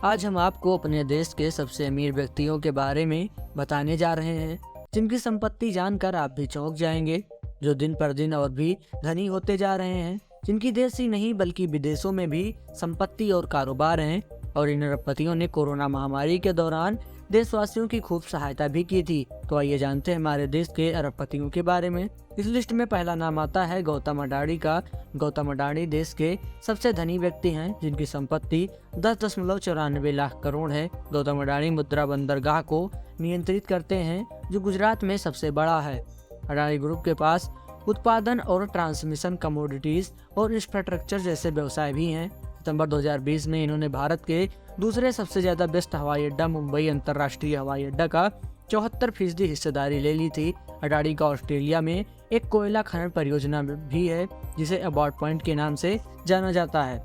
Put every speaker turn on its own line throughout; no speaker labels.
आज हम आपको अपने देश के सबसे अमीर व्यक्तियों के बारे में बताने जा रहे हैं, जिनकी संपत्ति जानकर आप भी चौंक जाएंगे, जो दिन पर दिन और भी धनी होते जा रहे हैं, जिनकी देश ही नहीं बल्कि विदेशों में भी संपत्ति और कारोबार हैं। और इन अरबपतियों ने कोरोना महामारी के दौरान देशवासियों की खूब सहायता भी की थी। तो आइए जानते हैं हमारे देश के अरबपतियों के बारे में। इस लिस्ट में पहला नाम आता है गौतम अडानी का। गौतम अडानी देश के सबसे धनी व्यक्ति हैं, जिनकी संपत्ति 10.94 लाख करोड़ है। गौतम अडानी मुद्रा बंदरगाह को नियंत्रित करते हैं, जो गुजरात में सबसे बड़ा है। अडानी ग्रुप के पास उत्पादन और ट्रांसमिशन, कमोडिटीज और इंफ्रास्ट्रक्चर जैसे व्यवसाय भी हैं। सितंबर 2020 में इन्होंने भारत के दूसरे सबसे ज्यादा बेस्ट हवाई अड्डा मुंबई अंतर्राष्ट्रीय हवाई अड्डा का 74% हिस्सेदारी ले ली थी। अडानी का ऑस्ट्रेलिया में एक कोयला खनन परियोजना भी है, जिसे अबॉट पॉइंट के नाम से जाना जाता है।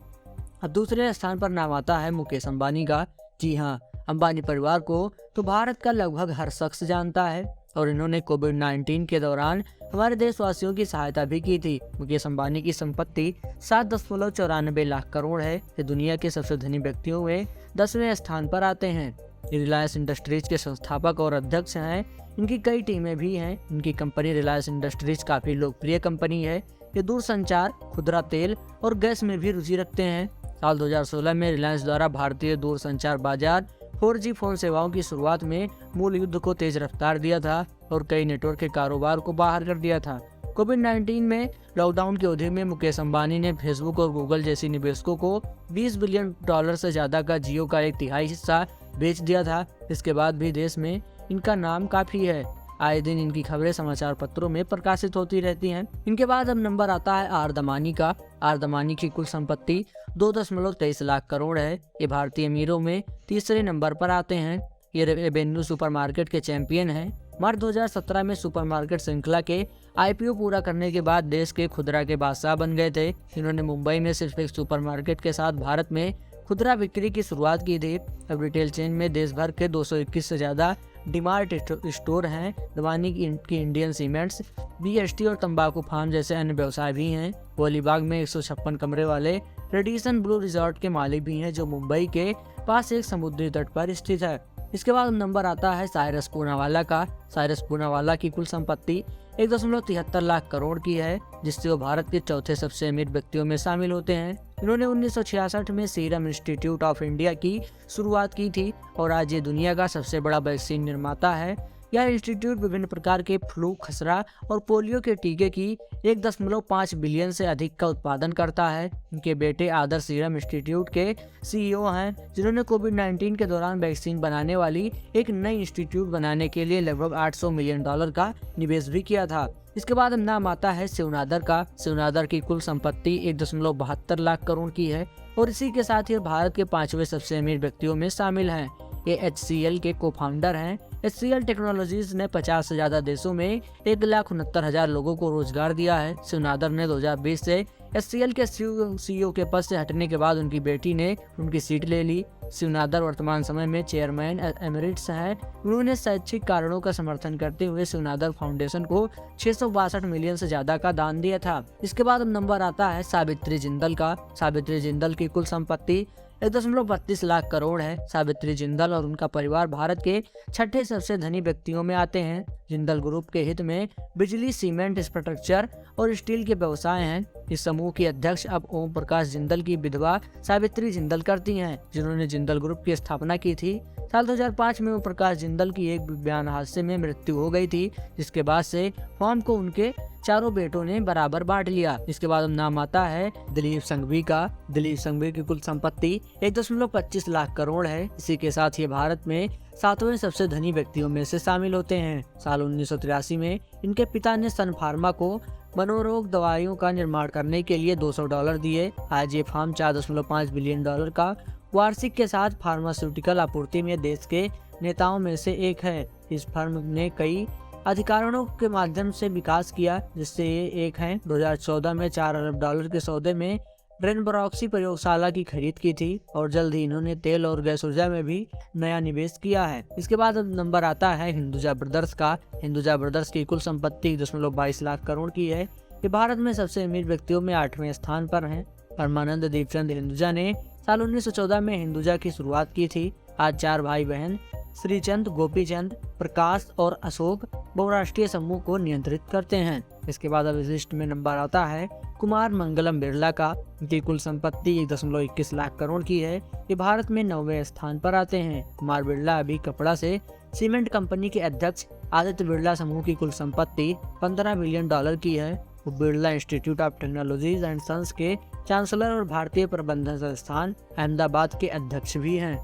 अब दूसरे स्थान पर नाम आता है मुकेश अंबानी का। जी हाँ, अंबानी परिवार को तो भारत का लगभग हर शख्स जानता है और इन्होंने कोविड-19 के दौरान हमारे देशवासियों की सहायता भी की थी। मुकेश अंबानी की संपत्ति 7.94 लाख करोड़ है। ये दुनिया के सबसे धनी व्यक्तियों में 10वें स्थान पर आते हैं। ये रिलायंस इंडस्ट्रीज के संस्थापक और अध्यक्ष हैं। इनकी कई टीमें भी हैं। इनकी कंपनी रिलायंस इंडस्ट्रीज काफी लोकप्रिय कंपनी है। ये दूरसंचार, खुदरा तेल और गैस में भी रुचि रखते हैं। साल 2016 में रिलायंस द्वारा भारतीय दूरसंचार बाजार 4G फोन सेवाओं की शुरुआत में मूल युद्ध को तेज रफ्तार दिया था और कई नेटवर्क के कारोबार को बाहर कर दिया था। कोविड-19 में लॉकडाउन की अवधि में मुकेश अंबानी ने फेसबुक और गूगल जैसी निवेशकों को $20 बिलियन से ज्यादा का जियो का 1/3 हिस्सा बेच दिया था। इसके बाद भी देश में इनका नाम काफी है। आए दिन इनकी खबरें समाचार पत्रों में प्रकाशित होती रहती हैं। इनके बाद अब नंबर आता है आर दमानी का। आर दमानी की कुल संपत्ति 2.23 लाख करोड़ है। ये भारतीय अमीरों में तीसरे नंबर पर आते हैं। ये रेवेन्यू सुपरमार्केट के चैंपियन हैं। मार्च 2017 में सुपरमार्केट श्रृंखला के IPO पूरा करने के बाद देश के खुदरा के बादशाह बन गए थे। इन्होंने मुंबई में सिर्फ एक सुपरमार्केट के साथ भारत में खुदरा बिक्री की शुरुआत की थी। अब रिटेल चेन में देश भर के 221 से ज्यादा डीमार्ट स्टोर हैं। दमानी की इंडियन सीमेंट्स, BST और तंबाकू फार्म जैसे अन्य व्यवसाय भी हैं। वो अलीबाग में 156 कमरे वाले रेडिसन ब्लू रिजॉर्ट के मालिक भी हैं, जो मुंबई के पास एक समुद्री तट पर स्थित है। इसके बाद नंबर आता है साइरस पूनावाला का। साइरस पूनावाला की कुल संपत्ति 1.73 लाख करोड़ की है, जिससे वो भारत के चौथे सबसे अमीर व्यक्तियों में शामिल होते हैं। इन्होंने 1966 में सीरम इंस्टीट्यूट ऑफ इंडिया की शुरुआत की थी और आज ये दुनिया का सबसे बड़ा वैक्सीन निर्माता है। यह इंस्टीट्यूट विभिन्न प्रकार के फ्लू, खसरा और पोलियो के टीके की 1.5 बिलियन से अधिक का उत्पादन करता है। इनके बेटे आदर्श सीरम इंस्टीट्यूट के CEO हैं, जिन्होंने कोविड-19 के दौरान वैक्सीन बनाने वाली एक नई इंस्टीट्यूट बनाने के लिए लगभग $800 मिलियन का निवेश भी किया था। इसके बाद नाम आता है शिव नादर का। शिव नादर की कुल संपत्ति 1.72 लाख करोड़ की है और इसी के साथ ही भारत के 5वें सबसे अमीर व्यक्तियों में शामिल हैं। ये HCL के को-फाउंडर हैं। HCL टेक्नोलॉजीज ने 50 से ज्यादा देशों में 1,69,000 लोगों को रोजगार दिया है। शिव नादर ने 2020 से HCL के CEO के पद से हटने के बाद उनकी बेटी ने उनकी सीट ले ली। शिव नादर वर्तमान समय में चेयरमैन एमिरेट्स हैं। उन्होंने शैक्षिक कारणों का समर्थन करते हुए शिव नादर फाउंडेशन को 662 मिलियन से ज्यादा का दान दिया था। इसके बाद अब नंबर आता है सावित्री जिंदल का। सावित्री जिंदल की कुल संपत्ति 1.32 लाख करोड़ है। सावित्री जिंदल और उनका परिवार भारत के 6ठे सबसे धनी व्यक्तियों में आते हैं। जिंदल ग्रुप के हित में बिजली, सीमेंट, इंफ्रास्ट्रक्चर और स्टील के व्यवसाय हैं। इस समूह की अध्यक्ष अब ओम प्रकाश जिंदल की विधवा सावित्री जिंदल करती हैं, जिन्होंने जिंदल ग्रुप की स्थापना की थी। साल 2005 में ओम प्रकाश जिंदल की एक विमान हादसे में मृत्यु हो गई थी, जिसके बाद से फॉर्म को उनके चारों बेटों ने बराबर बांट लिया। इसके बाद नाम आता है दिलीप संघवी का। दिलीप संघवी की कुल संपत्ति 1.25 लाख करोड़ है। इसी के साथ ये भारत में 7वें सबसे धनी व्यक्तियों में से शामिल होते हैं। साल 1983 में इनके पिता ने सन फार्मा को मनोरोग दवाइयों का निर्माण करने के लिए $200 दिए। आज ये फार्म $4.5 बिलियन का वार्षिक के साथ फार्मास्यूटिकल आपूर्ति में देश के नेताओं में से एक है। इस फर्म ने कई अधिकारणों के माध्यम से विकास किया, जिससे ये एक है। 2014 में $4 अरब के सौदे में रेनब्रॉक्सी प्रयोगशाला की खरीद की थी और जल्द ही इन्होंने तेल और गैस ऊर्जा में भी नया निवेश किया है। इसके बाद अब नंबर आता है हिंदुजा ब्रदर्स का। हिंदुजा ब्रदर्स की कुल संपत्ति 1.22 लाख करोड़ की है। ये भारत में सबसे अमीर व्यक्तियों में 8वें स्थान पर हैं। परमानंद दीपचंद हिंदुजा ने साल 1914 में हिंदुजा की शुरुआत की थी। आज 4 भाई बहन श्रीचंद, गोपीचंद, प्रकाश और अशोक बहुराष्ट्रीय समूह को नियंत्रित करते हैं। इसके बाद अब इस लिस्ट में नंबर आता है कुमार मंगलम बिरला का। इनकी कुल संपत्ति 1.21 लाख करोड़ की है। ये भारत में 9वें स्थान पर आते हैं। कुमार बिरला अभी कपड़ा से सीमेंट कंपनी के अध्यक्ष आदित्य बिरला समूह की कुल संपत्ति $15 बिलियन की है। वो Birla institute of technologies and sons के चांसलर और भारतीय प्रबंधन संस्थान अहमदाबाद के अध्यक्ष भी हैं।